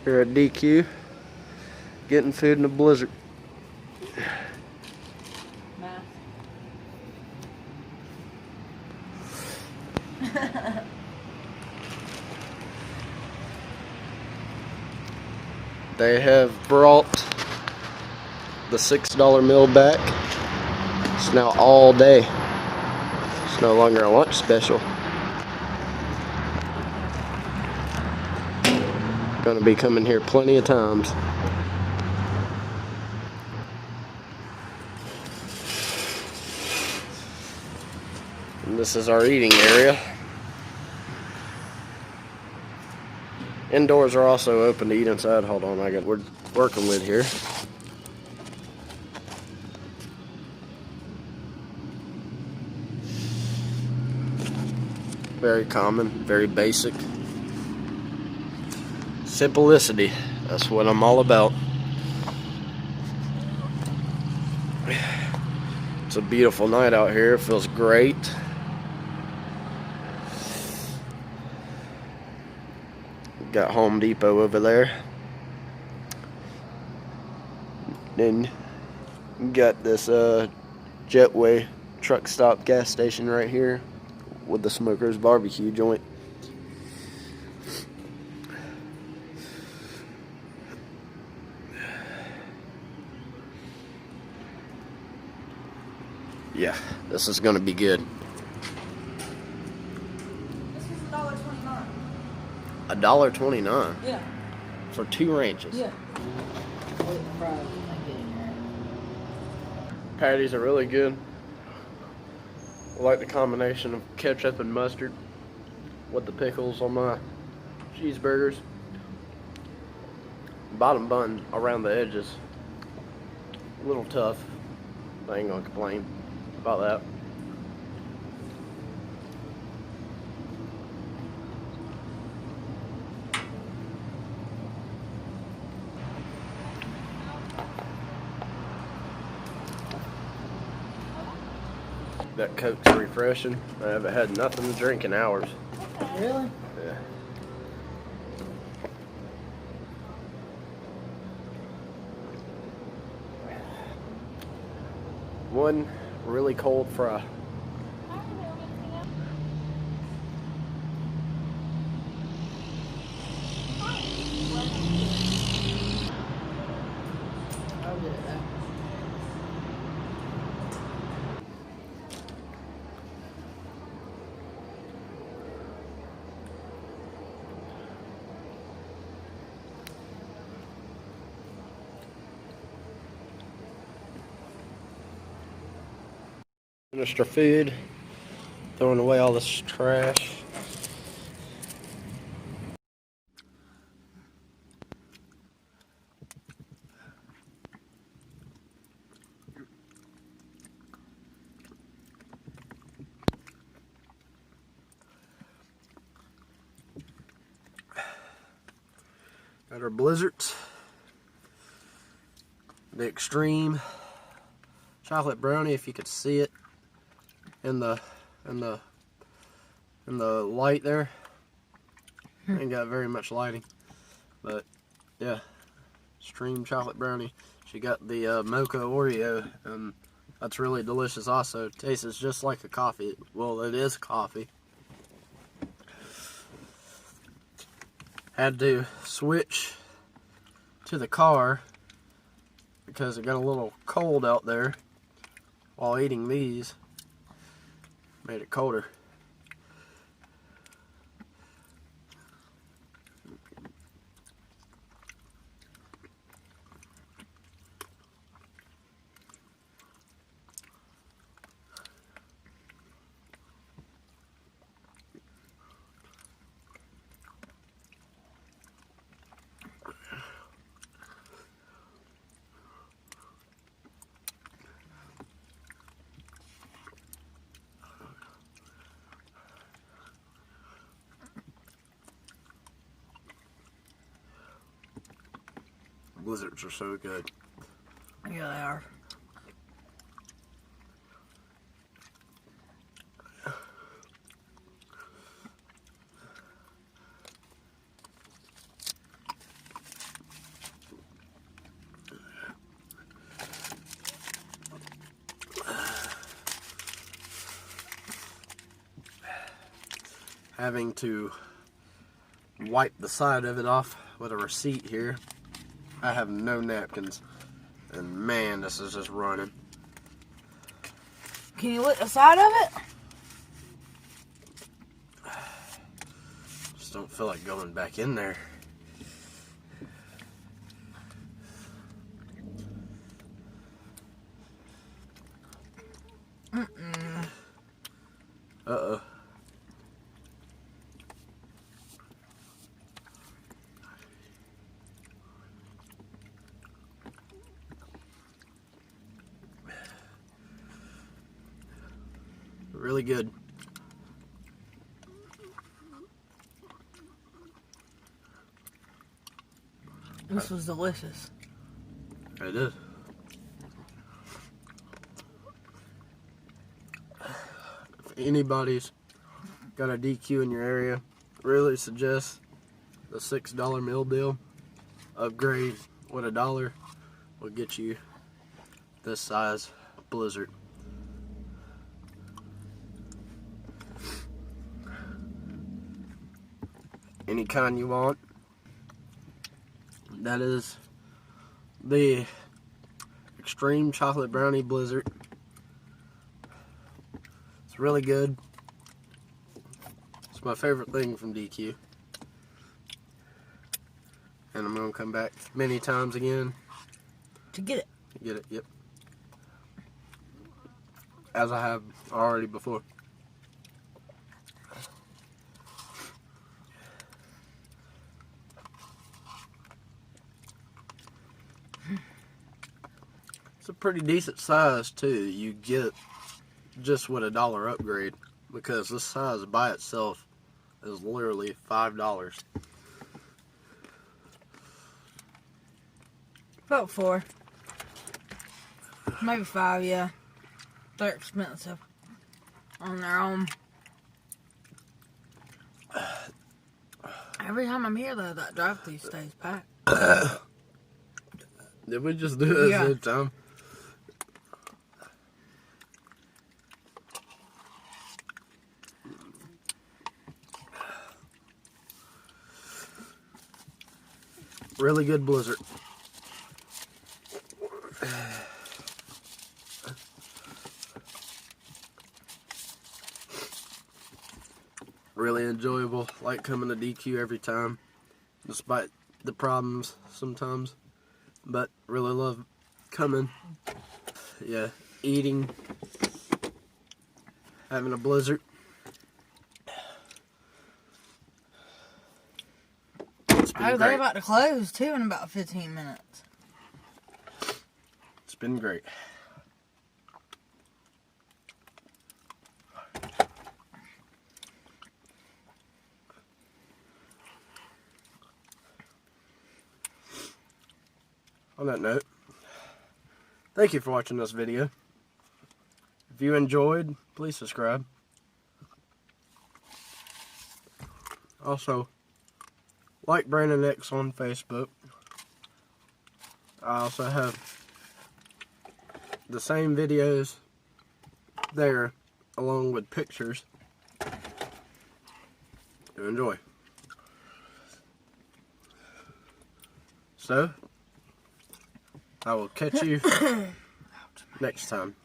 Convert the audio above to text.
Here at DQ, getting food in a blizzard. They have brought the $6 meal back. It's now all day. It's no longer a lunch special. Gonna be coming here plenty of times. And this is our eating area. Indoors are also open to eat inside. Hold on, we're working with here. Very common, very basic. Simplicity, that's what I'm all about. It's a beautiful night out here, it feels great. Got Home Depot over there. Then got this Jetway truck stop gas station right here with the Smoker's barbecue joint. Yeah, this is gonna be good. This is $1.29. $1.29? Yeah. For 2 ranches? Yeah. Patties are really good. I like the combination of ketchup and mustard with the pickles on my cheeseburgers. Bottom bun around the edges, a little tough. I ain't gonna complain about that. That Coke's refreshing. I haven't had nothing to drink in hours. Really? Yeah. One really cold fry. Finished our food, throwing away all this trash. Got our blizzards, the extreme chocolate brownie, if you could see it in the light there. Ain't got very much lighting, but yeah, extreme chocolate brownie. She got the mocha Oreo, and that's really delicious. Also, tastes just like a coffee. Well, it is coffee. Had to switch to the car because it got a little cold out there while eating these. Made it colder. Blizzards are so good. Yeah, they are. having to wipe the side of it off with a receipt here. I have no napkins, and man, this is just running. Can you lick the side of it? Just don't feel like going back in there. Uh-oh. Really good. This was delicious. It is. If anybody's got a DQ in your area, really suggest the $6 meal deal. Upgrade with $1 will get you this size blizzard. Any kind you want. That is the Extreme Chocolate Brownie Blizzard. It's really good. It's my favorite thing from DQ. And I'm going to come back many times again. To get it. To get it, yep. As I have already before. It's a pretty decent size too. You get just with $1 upgrade, because this size by itself is literally $5. About 4. Maybe 5, yeah. They're expensive on their own. Every time I'm here though, that drive-thru stays packed. Did we just do this Yeah. every time? Really good blizzard. Really enjoyable. Like coming to DQ every time, despite the problems sometimes. But really love coming. Yeah, eating, having a blizzard. It's been Oh, great. they're about to close too in about 15 minutes. It's been great. On that note, thank you for watching this video. If you enjoyed, please subscribe. Also, like Brandon X on Facebook. I also have the same videos there, along with pictures to enjoy. So, I will catch you next time.